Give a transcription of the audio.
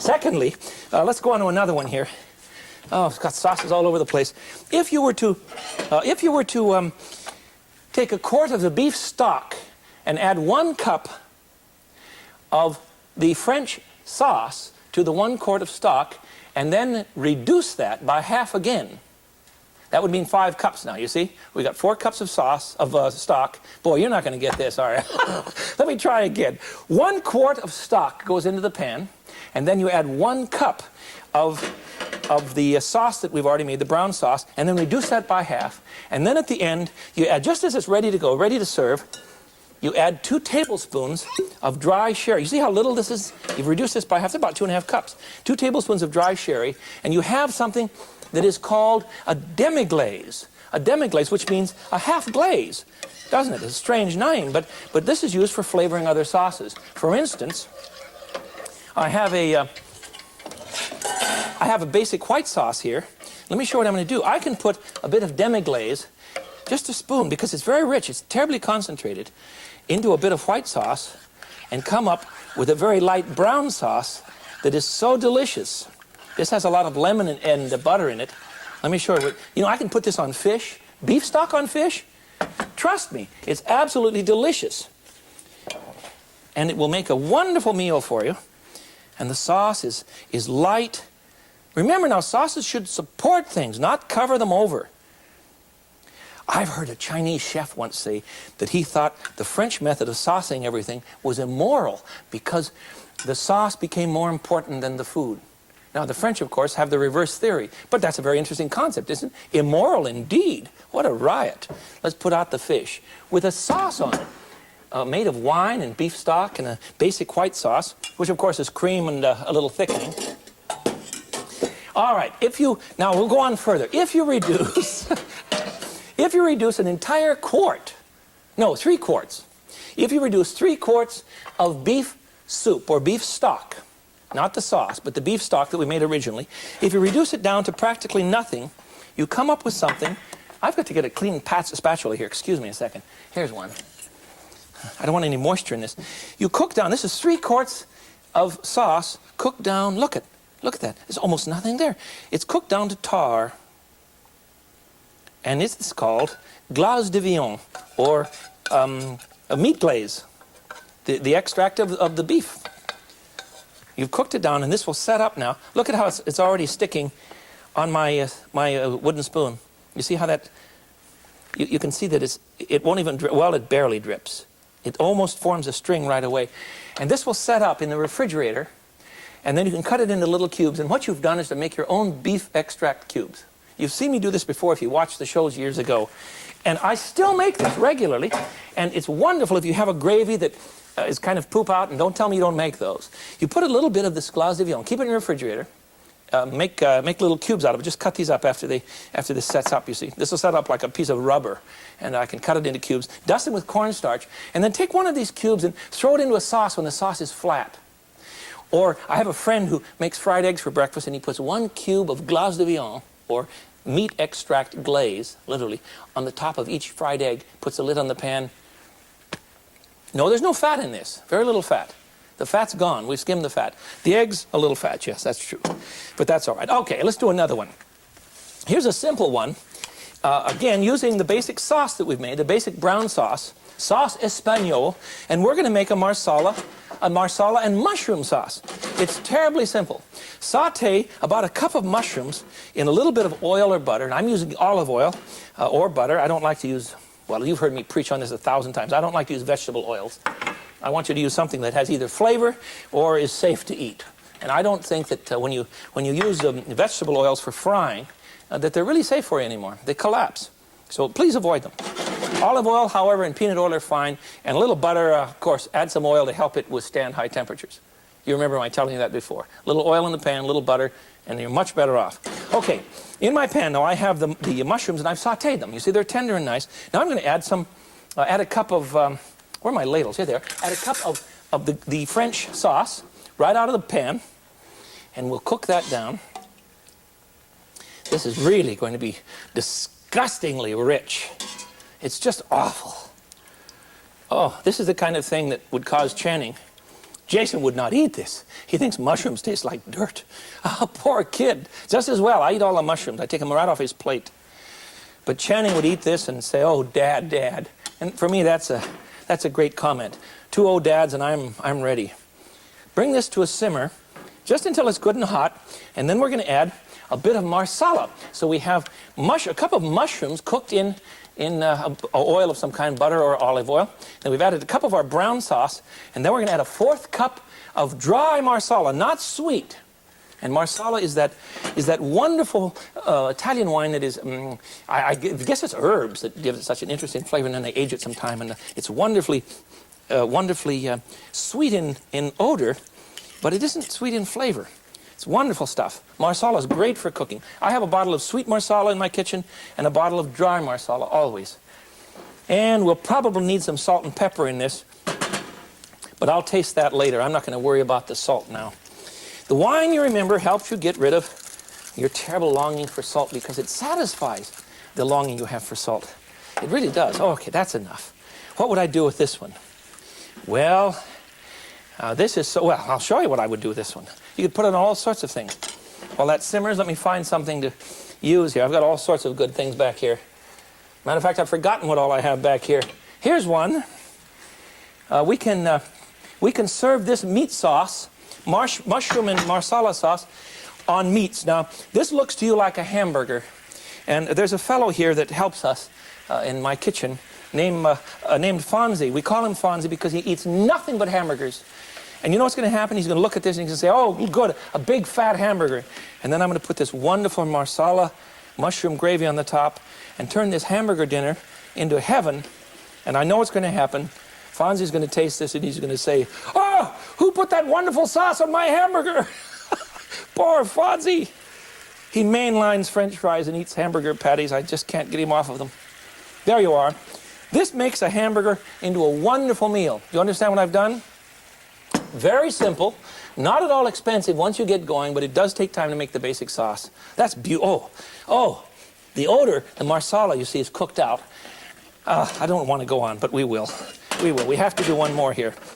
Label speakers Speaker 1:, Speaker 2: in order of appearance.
Speaker 1: Secondly, let's go on to another one here. Oh, it's got sauces all over the place. If you were to take a quart of the beef stock and add 1 cup of the French sauce to the 1 quart of stock, and then reduce that by half again, that would mean 5 cups now, you see? We got 4 cups of sauce, of stock. Boy, you're not going to get this, are you? Let me try again. 1 quart of stock goes into the pan, and then you add 1 cup of the sauce that we've already made, the brown sauce, and then reduce that by half. And then at the end, you add, just as it's ready to go, ready to serve, you add 2 tablespoons of dry sherry. You see how little this is? You've reduced this by half, it's about 2.5 cups. 2 tablespoons of dry sherry, and you have something that is called a demi-glaze. A demi-glaze, which means a half glaze, doesn't it? It's a strange name, but this is used for flavoring other sauces. For instance, I have a basic white sauce here. Let me show you what I'm going to do. I can put a bit of demi-glaze, just a spoon, because it's very rich, it's terribly concentrated, into a bit of white sauce, and come up with a very light brown sauce that is so delicious. This has a lot of lemon and butter in it. Let me show you. You know, I can put this on fish. Beef stock on fish? Trust me, it's absolutely delicious. And it will make a wonderful meal for you. And the sauce is light. Remember now, sauces should support things, not cover them over. I've heard a Chinese chef once say that he thought the French method of saucing everything was immoral because the sauce became more important than the food. Now, the French, of course, have the reverse theory, but that's a very interesting concept, isn't it? Immoral indeed. What a riot. Let's put out the fish with a sauce on it, made of wine and beef stock and a basic white sauce, which, of course, is cream and a little thickening. All right, now we'll go on further. If you reduce, if you reduce an entire quart, no, 3 quarts. If you reduce 3 quarts of beef soup or beef stock, not the sauce, but the beef stock that we made originally, if you reduce it down to practically nothing, you come up with something. I've got to get a clean spatula here. Excuse me a second. Here's one. I don't want any moisture in this. You cook down. This is 3 quarts of sauce cooked down. Look at that. There's almost nothing there. It's cooked down to tar. And it's called glace de viande, or a meat glaze, the extract of the beef. You've cooked it down, and this will set up now. Look at how it's already sticking on my wooden spoon. You see how that, you can see that it won't even drip. Well, it barely drips. It almost forms a string right away. And this will set up in the refrigerator, and then you can cut it into little cubes. And what you've done is to make your own beef extract cubes. You've seen me do this before if you watched the shows years ago. And I still make this regularly, and it's wonderful if you have a gravy that is kind of poop out, and don't tell me you don't make those. You put a little bit of this glace de viande, keep it in your refrigerator, make little cubes out of it. Just cut these up after this sets up, you see. This will set up like a piece of rubber, and I can cut it into cubes, dust it with cornstarch, and then take one of these cubes and throw it into a sauce when the sauce is flat. Or I have a friend who makes fried eggs for breakfast, and he puts 1 cube of glace de viande, or meat extract glaze, literally, on the top of each fried egg, puts the lid on the pan. No, there's no fat in this. Very little fat. The fat's gone. We've skimmed the fat. The eggs, a little fat. Yes, that's true. But that's all right. Okay, let's do another one. Here's a simple one. Again, using the basic sauce that we've made, the basic brown sauce, sauce espagnole, and we're going to make a marsala and mushroom sauce. It's terribly simple. Saute about a cup of mushrooms in a little bit of oil or butter, and I'm using olive oil or butter. I don't like to use, well, you've heard me preach on this 1,000 times. I don't like to use vegetable oils. I want you to use something that has either flavor or is safe to eat. And I don't think that when you use vegetable oils for frying, that they're really safe for you anymore. They collapse. So please avoid them. Olive oil, however, and peanut oil are fine. And a little butter, of course, add some oil to help it withstand high temperatures. You remember my telling you that before. A little oil in the pan, a little butter, and you're much better off. Okay, in my pan now I have the mushrooms, and I've sauteed them. You see, they're tender and nice. Now I'm going to add add a cup of, where are my ladles? Here they are. Add a cup of the French sauce right out of the pan, and we'll cook that down. This is really going to be disgustingly rich. It's just awful. Oh, this is the kind of thing that would cause Channing Jason would not eat this. He thinks mushrooms taste like dirt. Oh, poor kid. Just as well, I eat all the mushrooms. I take them right off his plate. But Channing would eat this and say, oh, Dad, Dad. And for me, that's a great comment. 2 old dads and I'm ready. Bring this to a simmer just until it's good and hot, and then we're going to add a bit of marsala. So we have a cup of mushrooms cooked in oil of some kind, butter or olive oil. Then we've added a cup of our brown sauce, and then we're going to add a 4th cup of dry marsala, not sweet. And marsala is that wonderful Italian wine that is, I guess it's herbs that give it such an interesting flavor, and then they age it some time, and it's wonderfully sweet in odor, but it isn't sweet in flavor. It's wonderful stuff. Marsala is great for cooking. I have a bottle of sweet marsala in my kitchen and a bottle of dry marsala always. And we'll probably need some salt and pepper in this, but I'll taste that later. I'm not going to worry about the salt now. The wine, you remember, helps you get rid of your terrible longing for salt because it satisfies the longing you have for salt. It really does. Oh, okay, that's enough. What would I do with this one? Well, this is so, well, I'll show you what I would do with this one. You could put it on all sorts of things. While that simmers, let me find something to use here. I've got all sorts of good things back here. Matter of fact, I've forgotten what all I have back here. Here's one. We can serve this meat sauce, mushroom and marsala sauce, on meats. Now, this looks to you like a hamburger. And there's a fellow here that helps us in my kitchen named Fonzie. We call him Fonzie because he eats nothing but hamburgers. And you know what's going to happen? He's going to look at this and he's going to say, oh, good, a big fat hamburger. And then I'm going to put this wonderful marsala mushroom gravy on the top and turn this hamburger dinner into heaven. And I know what's going to happen. Fonzie's going to taste this and he's going to say, oh, who put that wonderful sauce on my hamburger? Poor Fonzie. He mainlines French fries and eats hamburger patties. I just can't get him off of them. There you are. This makes a hamburger into a wonderful meal. Do you understand what I've done? Very simple, not at all expensive once you get going, but it does take time to make the basic sauce. That's beautiful. Oh, the odor, the marsala, you see, is cooked out. I don't want to go on, but we will. We will. We have to do one more here.